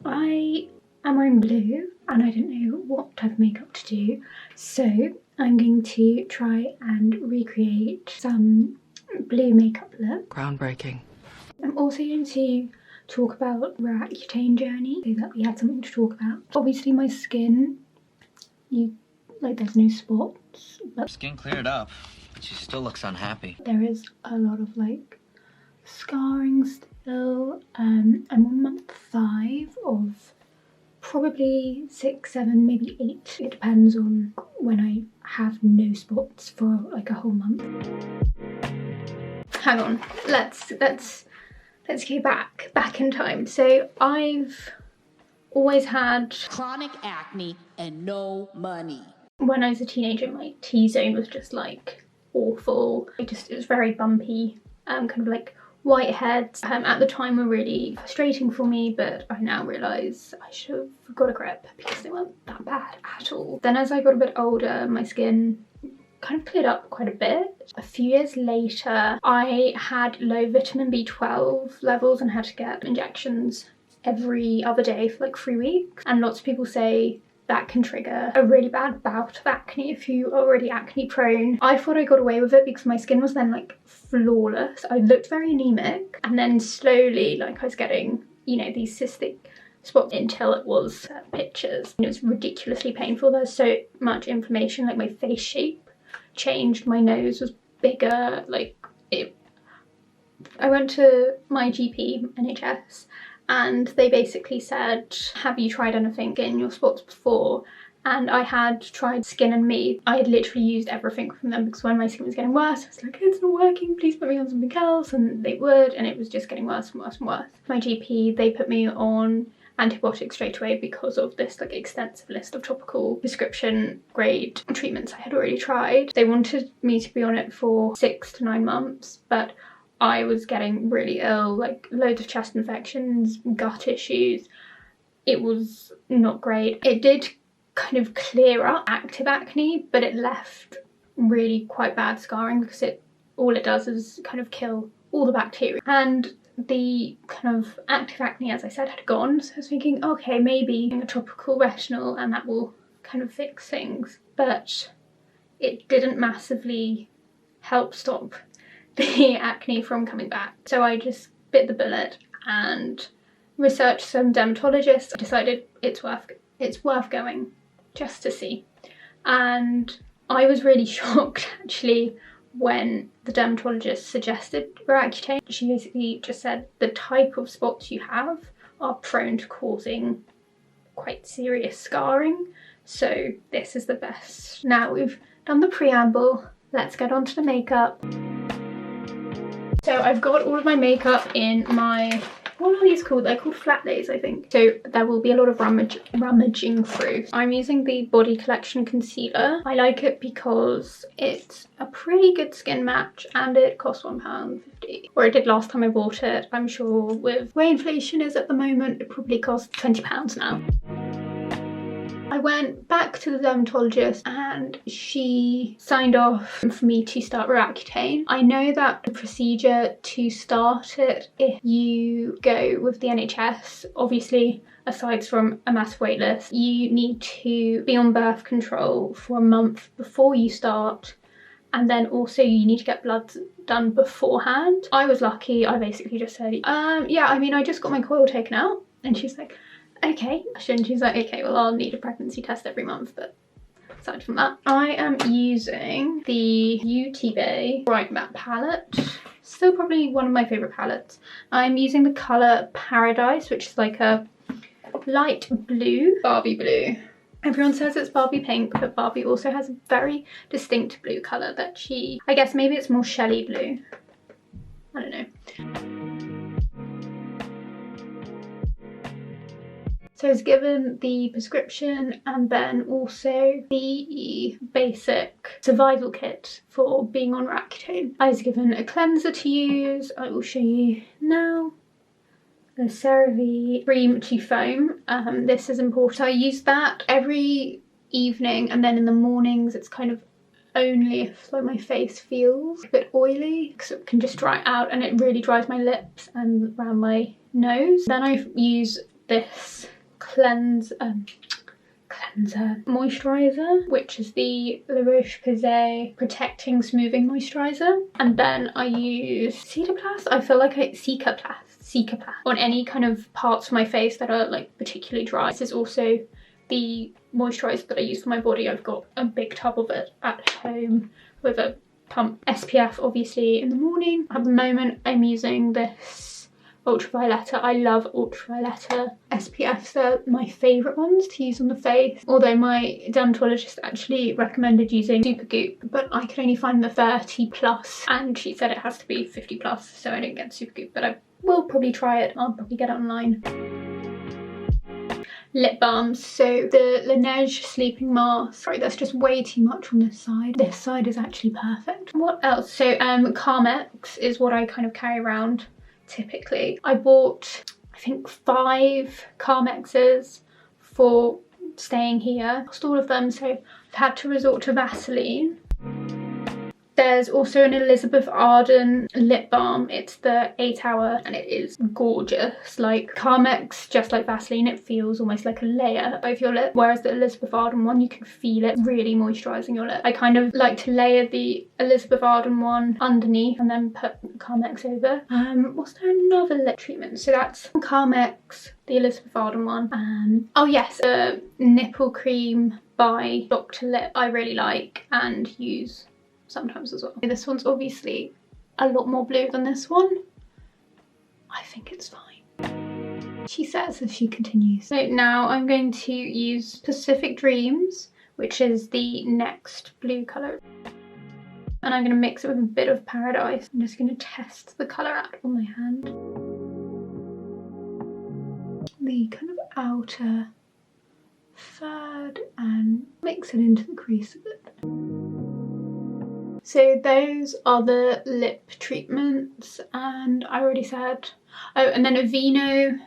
I am wearing blue and I don't know what type of makeup to do, so I'm going to try and recreate some blue makeup look. Groundbreaking. I'm also going to talk about our Accutane journey so that we had something to talk about. Obviously my skin, there's no spots, but skin cleared up, but she still looks unhappy. there is a lot of scarring still. I'm on month 5 of probably 6, 7, maybe 8. It depends on when I have no spots for a whole month. Hang on, let's go back in time. So I've always had chronic acne and no money. When I was a teenager, my T-zone was just awful. It was very bumpy, kind of whiteheads. At the time were really frustrating for me, but I now realise I should have got a grip because they weren't that bad at all. Then as I got a bit older, my skin kind of cleared up quite a bit. A few years later, I had low vitamin B12 levels and had to get injections every other day for 3 weeks. And lots of people say that can trigger a really bad bout of acne if you're already acne prone. I thought I got away with it because my skin was then flawless. I looked very anemic, and then slowly I was getting, these cystic spots until it was pictures. It was ridiculously painful. There's so much inflammation, my face shape changed, my nose was bigger, I went to my GP, NHS, and they basically said, have you tried anything in your spots before? And I had tried Skin and Me. I had literally used everything from them because when my skin was getting worse, I was like, it's not working, please put me on something else. And they would, and it was just getting worse and worse and worse. My GP, they put me on antibiotics straight away because of this extensive list of topical prescription grade treatments I had already tried. They wanted me to be on it for 6 to 9 months, but I was getting really ill, loads of chest infections, gut issues. It was not great. It did kind of clear up active acne, but it left really quite bad scarring because all it does is kind of kill all the bacteria. And the kind of active acne, as I said, had gone. So I was thinking, okay, maybe a topical retinol and that will kind of fix things. But it didn't massively help stop the acne from coming back. So I just bit the bullet and researched some dermatologists. I decided it's worth going just to see. And I was really shocked actually when the dermatologist suggested Accutane. She basically just said the type of spots you have are prone to causing quite serious scarring, so this is the best. Now we've done the preamble, let's get on to the makeup. So I've got all of my makeup in my, what are these called? They're called flat lays, I think. So there will be a lot of rummaging through. I'm using the Body Collection concealer. I like it because it's a pretty good skin match and it costs £1.50. Or it did last time I bought it. I'm sure with where inflation is at the moment, it probably costs £20 now. I went back to the dermatologist and she signed off for me to start Accutane. I know that the procedure to start it, if you go with the NHS, obviously aside from a massive wait list, you need to be on birth control for a month before you start, and then also you need to get bloods done beforehand. I was lucky, I basically just said, yeah, I just got my coil taken out, and she's like, okay. And she's like, okay, well, I'll need a pregnancy test every month, but aside from that, I am using the Beauty Bay Bright Matte palette. Still probably one of my favourite palettes. I'm using the colour Paradise, which is a light blue, Barbie blue. Everyone says it's Barbie pink, but Barbie also has a very distinct blue colour that I guess maybe it's more Shelley blue. I don't know. So I was given the prescription and then also the basic survival kit for being on Accutane. I was given a cleanser to use. I will show you now. The CeraVe Cream to Foam. This is important. I use that every evening, and then in the mornings it's kind of only if my face feels a bit oily because it can just dry out, and it really dries my lips and around my nose. Then I use this cleanser moisturiser, which is the La Roche-Posay Protecting Smoothing Moisturiser. And then I use Cicaplast. I feel like Cicaplast on any kind of parts of my face that are like particularly dry. This is also the moisturiser that I use for my body. I've got a big tub of it at home with a pump. SPF obviously in the morning. At the moment I'm using this Ultravioletta. I love Ultravioletta SPFs. They're my favourite ones to use on the face, although my dermatologist actually recommended using Supergoop, but I could only find the 30 plus and she said it has to be 50 plus, so I didn't get Supergoop, but I will probably try it. I'll probably get it online. Lip balms. So the Laneige sleeping mask. Sorry, that's just way too much on this side. This side is actually perfect. What else? So Carmex is what I kind of carry around typically. I bought I think 5 Carmexes for staying here. Lost all of them, so I've had to resort to Vaseline. There's also an Elizabeth Arden lip balm. It's the 8 hour and it is gorgeous. Like Carmex, just like Vaseline, it feels almost like a layer over your lip, whereas the Elizabeth Arden one, you can feel it really moisturising your lip. I kind of like to layer the Elizabeth Arden one underneath and then put Carmex over. Was there another lip treatment? So that's Carmex, the Elizabeth Arden one. Oh yes, a nipple cream by Dr. Lip I really like and use sometimes as well. This one's obviously a lot more blue than this one. I think it's fine, she says as she continues. So now I'm going to use Pacific Dreams, which is the next blue colour. And I'm going to mix it with a bit of Paradise. I'm just going to test the colour out on my hand. The kind of outer third and mix it into the crease a bit. So those are the lip treatments, and I already said, oh, and then Aveeno,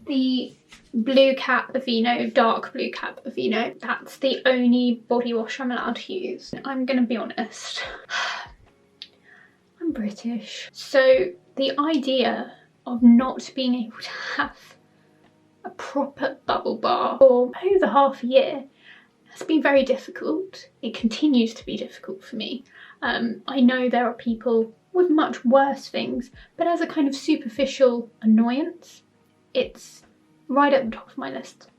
the blue cap Aveeno, dark blue cap Aveeno. That's the only body wash I'm allowed to use. I'm gonna be honest, I'm British. So the idea of not being able to have a proper bubble bar for over half a year has been very difficult. It continues to be difficult for me. I know there are people with much worse things, but as a kind of superficial annoyance, it's right at the top of my list.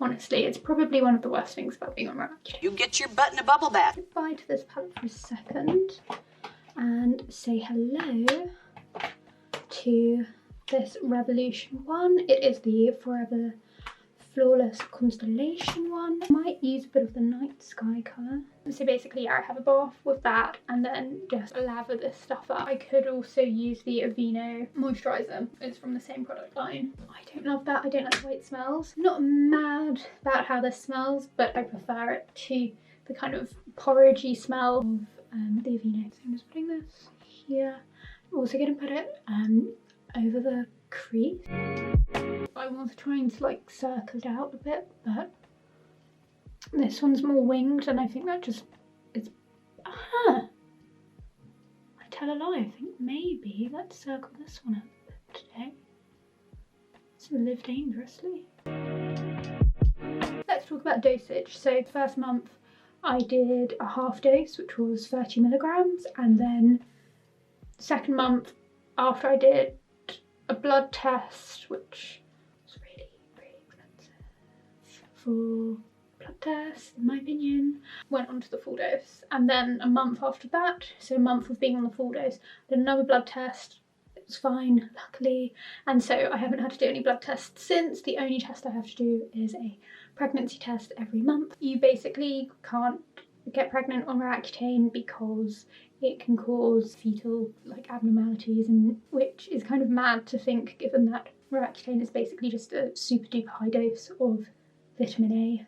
Honestly, it's probably one of the worst things about being on Accutane. You get your butt in a bubble bath. Goodbye to this palette for a second and say hello to this Revolution one. It is the Forever Flawless Constellation one. I might use a bit of the Night Sky colour. So basically, yeah, I have a bath with that and then just lather this stuff up. I could also use the Aveeno moisturiser. It's from the same product line. I don't love that. I don't like the way it smells. I'm not mad about how this smells, but I prefer it to the kind of porridgey smell of the Aveeno. So I'm just putting this here. I'm also going to put it over the crease. I was trying to like circle it out a bit, but this one's more winged and I think that just, it's, I tell a lie, I think maybe let's circle this one up a bit today. Let's live dangerously. Let's talk about dosage. So first month I did a half dose, which was 30 milligrams, and then second month after I did a blood test, which for blood test, in my opinion, went on to the full dose. And then a month after that, so a month of being on the full dose, did another blood test. It was fine, luckily. And so I haven't had to do any blood tests since. The only test I have to do is a pregnancy test every month. You basically can't get pregnant on Accutane because it can cause fetal like abnormalities, and which is kind of mad to think given that Accutane is basically just a super duper high dose of vitamin A.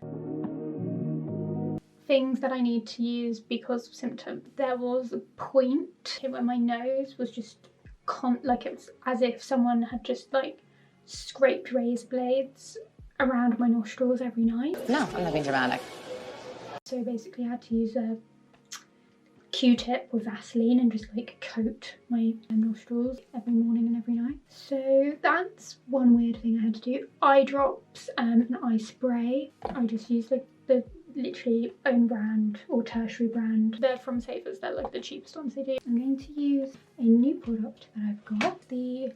Things that I need to use because of symptoms. There was a point where my nose was just like it was as if someone had just like scraped razor blades around my nostrils every night. No, I'm not being dramatic. So basically I had to use a Q-tip with Vaseline and just like coat my nostrils every morning and every night. So that's one weird thing I had to do. Eye drops and eye spray. I just use like the literally own brand or tertiary brand. They're from Savers, they're like the cheapest ones they do. I'm going to use a new product that I've got, the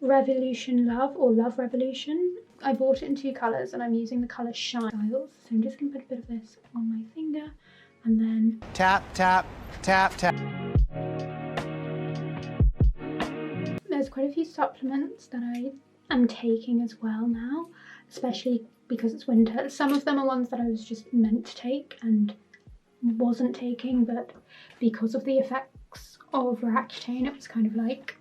Revolution Love or Love Revolution. I bought it in 2 colours and I'm using the colour Shine Styles. So I'm just going to put a bit of this on my finger and then Tap, tap, tap, tap. there's quite a few supplements that I am taking as well now, especially because it's winter. Some of them are ones that I was just meant to take and wasn't taking, but because of the effects of Accutane, it was kind of like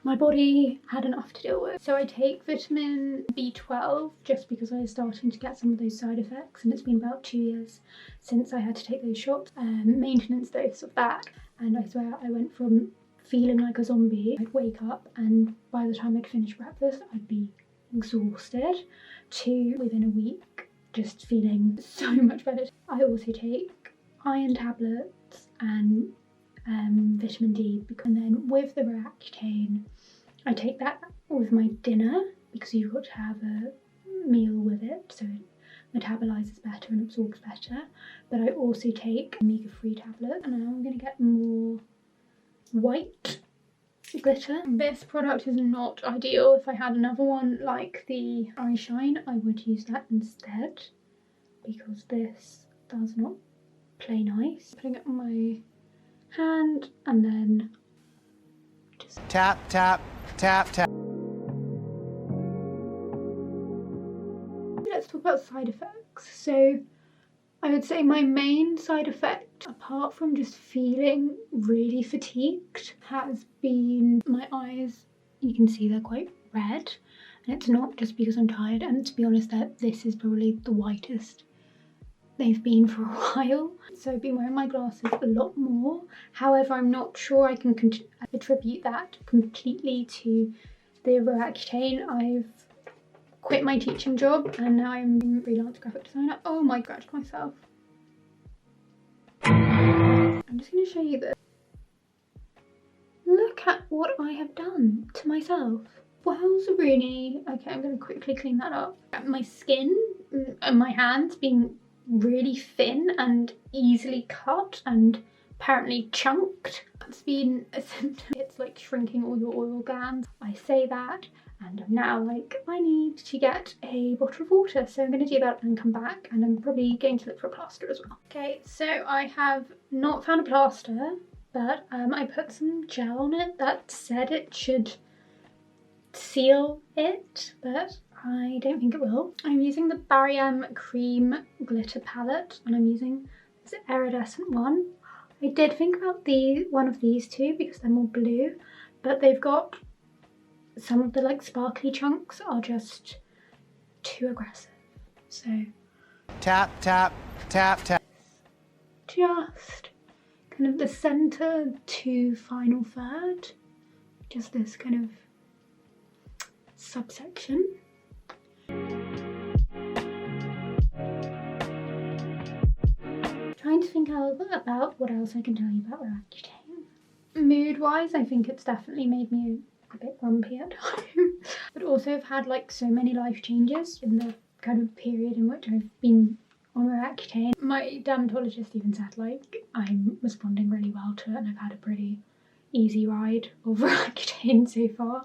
my body had enough to deal with. So I take vitamin B12 just because I was starting to get some of those side effects, and it's been about 2 years since I had to take those shots. Maintenance dose of that, and I swear I went from feeling like a zombie, I'd wake up and by the time I'd finish breakfast I'd be exhausted, to within a week just feeling so much better. I also take iron tablets and vitamin D, and then with the Accutane I take that with my dinner because you've got to have a meal with it so it metabolises better and absorbs better. But I also take omega-3 tablet, and now I'm going to get more white glitter. This product is not ideal. If I had another one like the Eye Shine, I would use that instead because this does not play nice. Putting it on my hand and then just Tap, tap, tap, tap. Let's talk about side effects. So I would say my main side effect, apart from just feeling really fatigued, has been my eyes. You can see they're quite red, and it's not just because I'm tired, and to be honest, that this is probably the whitest they've been for a while. So I've been wearing my glasses a lot more. However, I'm not sure I can attribute that completely to the Accutane. I've quit my teaching job and now I'm a freelance graphic designer. Oh my, scratched myself. I'm just going to show you this. Look at what I have done to myself. Wow, really? Okay, I'm going to quickly clean that up. My skin and my hands being really thin and easily cut and apparently chunked. That's been a symptom. It's like shrinking all your oil glands. I say that and I'm now like, I need to get a bottle of water, so I'm going to do that and come back, and I'm probably going to look for a plaster as well. Okay, so I have not found a plaster, but I put some gel on it that said it should seal it, but I don't think it will. I'm using the Barry Cream Glitter Palette, and I'm using this iridescent one. I did think about one of these two because they're more blue, but they've got some of the like sparkly chunks are just too aggressive. So Tap, tap, tap, tap. just kind of the centre to final third, just this kind of subsection. Trying to think about what else I can tell you about Accutane. Mood wise, I think it's definitely made me a bit grumpy at times, but also I've had like so many life changes in the kind of period in which I've been on Accutane. My dermatologist even said like I'm responding really well to it and I've had a pretty easy ride over Accutane so far.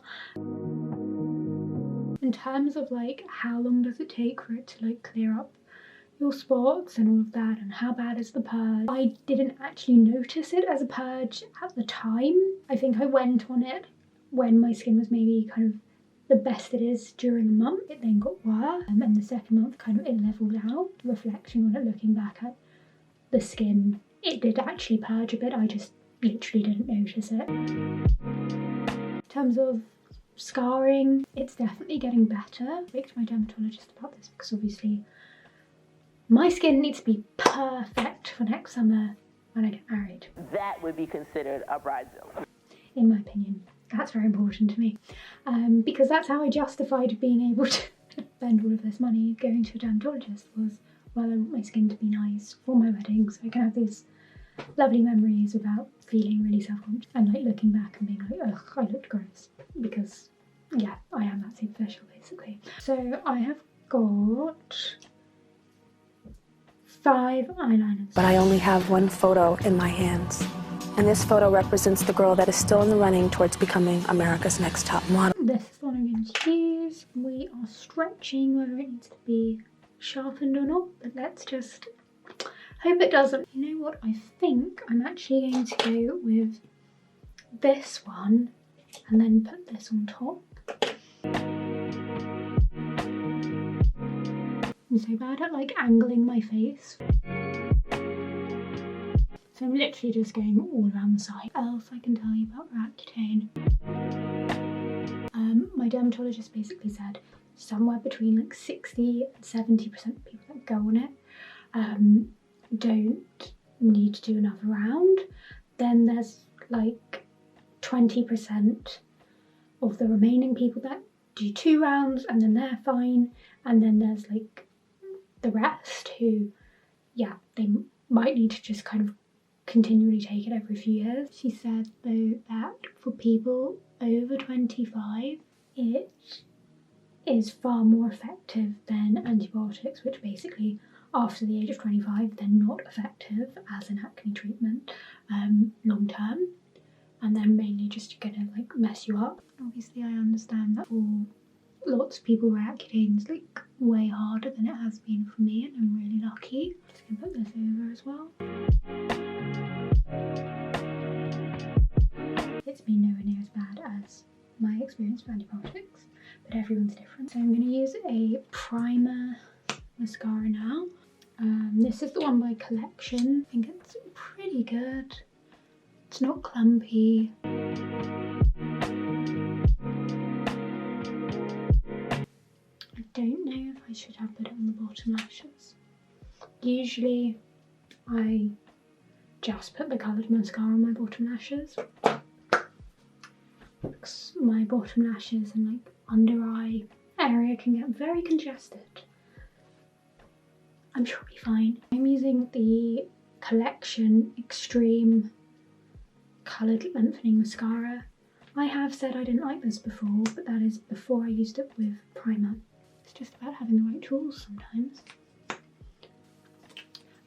In terms of like how long does it take for it to like clear up your spots and all of that, and how bad is the purge, I didn't actually notice it as a purge at the time. I think I went on it when my skin was maybe kind of the best it is during a month. It then got worse, and the second month kind of it leveled out. Reflecting on it, looking back at the skin, it did actually purge a bit, I just literally didn't notice it. In terms of scarring, it's definitely getting better. I spoke to my dermatologist about this because obviously my skin needs to be perfect for next summer when I get married. That would be considered a bridezilla. In my opinion, that's very important to me, because that's how I justified being able to spend all of this money going to a dermatologist, was, well, I want my skin to be nice for my wedding so I can have this lovely memories about feeling really self-conscious and like looking back and being like, ugh, I looked gross. Because yeah, I am that superficial basically. So I have got 5 eyeliners. But I only have one photo in my hands. And this photo represents the girl that is still in the running towards becoming America's next top model. This is the one I'm going to use. We are stretching whether it needs to be sharpened or not, but let's just hope it doesn't. You know what, I think I'm actually going to go with this one and then put this on top. I'm so bad at like angling my face. So I'm literally just going all around the side. What else I can tell you about Accutane? My dermatologist basically said somewhere between like 60 and 70% of people that go on it don't need to do another round. Then there's like 20% of the remaining people that do 2 rounds and then they're fine. And then there's like the rest who, yeah, they might need to just kind of continually take it every few years. She said though that for people over 25, it is far more effective than antibiotics, which basically after the age of 25 they're not effective as an acne treatment long term, and they're mainly just gonna like mess you up. Obviously I understand that for lots of people where Accutane's like way harder than it has been for me, and I'm really lucky. I'm just gonna put this over as well. It's been nowhere near as bad as my experience with antibiotics, but everyone's different. So I'm going to use a primer mascara now. This is the one by Collection. I think it's pretty good. It's not clumpy. I don't know if I should have put it on the bottom lashes. Usually I just put the coloured mascara on my bottom lashes. My bottom lashes and like under eye area can get very congested. I'm sure it'll be fine. I'm using the Collection Extreme Coloured Lengthening Mascara. I have said I didn't like this before, but that is before I used it with primer. It's just about having the right tools sometimes. I've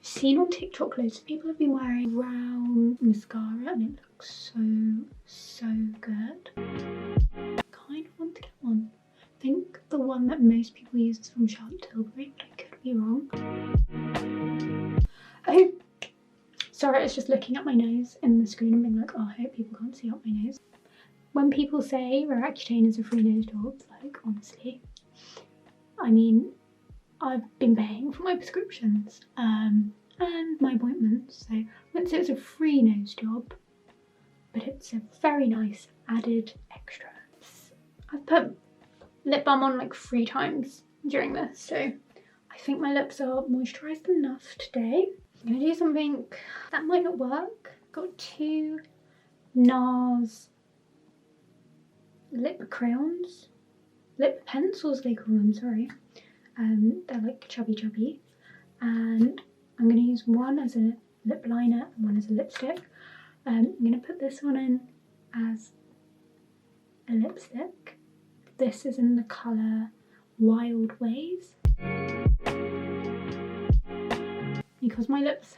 seen on TikTok loads of people have been wearing brown mascara and it looks so good. Kind of want to get one. I think the one that most people use is from Charlotte Tilbury, but I could be wrong. Oh, sorry, I was just looking at my nose in the screen and being like, oh, I hope people can't see up my nose. When people say Accutane is a free nose job, like honestly, I mean, I've been paying for my prescriptions and my appointments, so I wouldn't say it's a free nose job, but it's a very nice added extra. I've put lip balm on like 3 times during this, so I think my lips are moisturised enough today. I'm going to do something that might not work. I've got 2 NARS lip crayons, lip pencils they call them, sorry. They're like chubby, and I'm going to use one as a lip liner and one as a lipstick. I'm going to put this one in as a lipstick. This is in the colour Wild Ways. Because my lips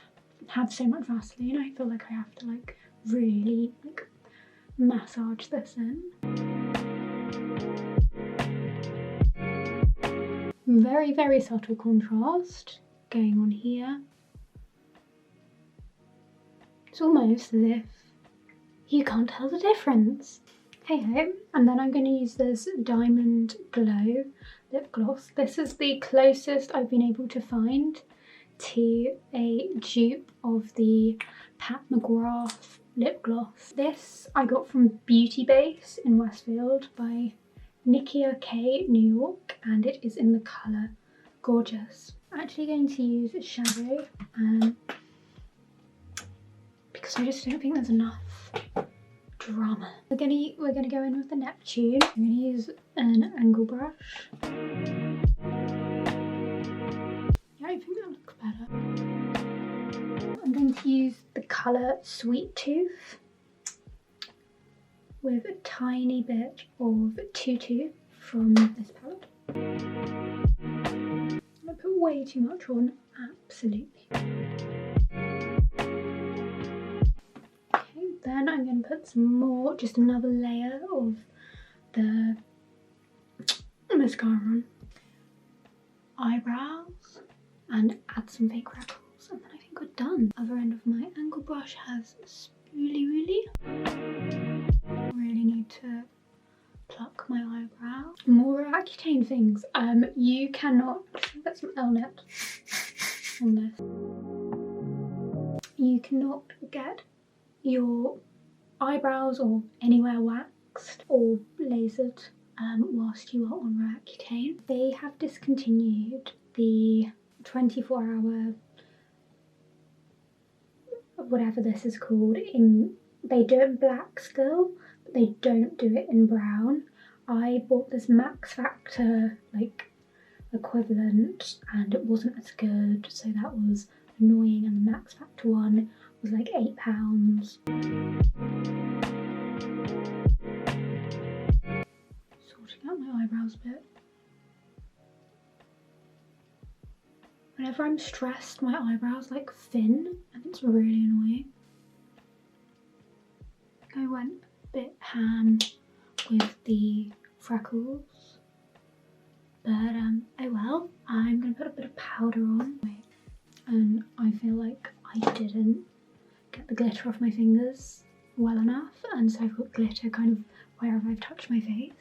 have so much Vaseline, I feel like I have to like really like massage this in. Very subtle contrast going on here. It's almost as if you can't tell the difference. Hey ho. And then I'm going to use this Diamond Glow lip gloss. This is the closest I've been able to find to a dupe of the Pat McGrath lip gloss. This I got from Beauty Base in Westfield by Nikia K New York, and it is in the colour Gorgeous. I'm actually going to use a shadow because I just don't think there's enough drama. We're gonna go in with the Neptune. I'm gonna use an angle brush. Yeah, I think that looks better. I'm going to use the colour Sweet Tooth with a tiny bit of Tutu from this palette. I put way too much on, absolutely. Okay, then I'm going to put some more, just another layer of the mascara on. Eyebrows, and add some fake freckles, and then I think we're done. Other end of my angle brush has spoolie. Really need to pluck my eyebrow. More Accutane things. You cannot put some L-net on this. You cannot get your eyebrows or anywhere waxed or lasered whilst you are on Accutane. They have discontinued the 24-hour whatever this is called. They do it in black still, but they don't do it in brown. I bought this Max Factor like equivalent and it wasn't as good, so that was annoying, and the Max Factor one was like £8. Sorting out my eyebrows a bit. Whenever I'm stressed, my eyebrows like thin and it's really annoying. I went a bit ham with the freckles, but oh well. I'm gonna put a bit of powder on, and I feel like I didn't get the glitter off my fingers well enough, and so I've got glitter kind of wherever I've touched my face.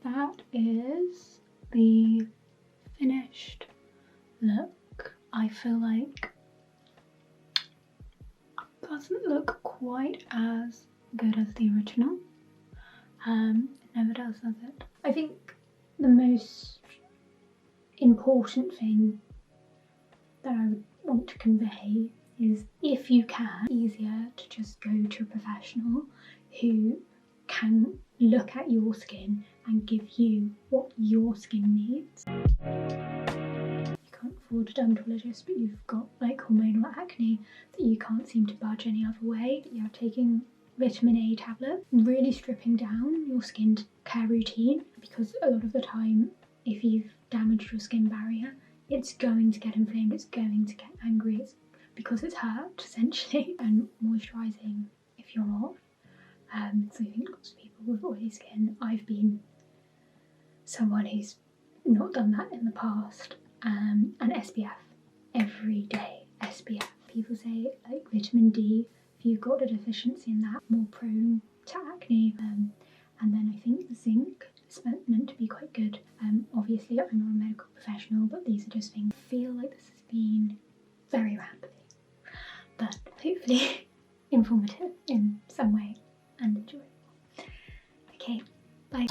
That is the finished look. I feel like it doesn't look quite as good as the original. It never does it? I think the most important thing that I would want to convey is, if you can, easier to just go to a professional who can look at your skin and give you what your skin needs. You can't afford a dermatologist, but you've got like hormonal acne that you can't seem to budge any other way. You're taking vitamin A tablet, really stripping down your skin care routine, because a lot of the time if you've damaged your skin barrier, it's going to get inflamed, it's going to get angry, it's because it's hurt essentially. And moisturising if you're not. So I think lots of people with oily skin, I've been someone who's not done that in the past. And SPF, every day SPF. People say like vitamin D, if you've got a deficiency in that, more prone to acne. And then I think zinc is meant to be quite good. Obviously I'm not a medical professional, but these are just things. I feel like this has been very rambly, but hopefully informative in some way and enjoyable. Okay, bye.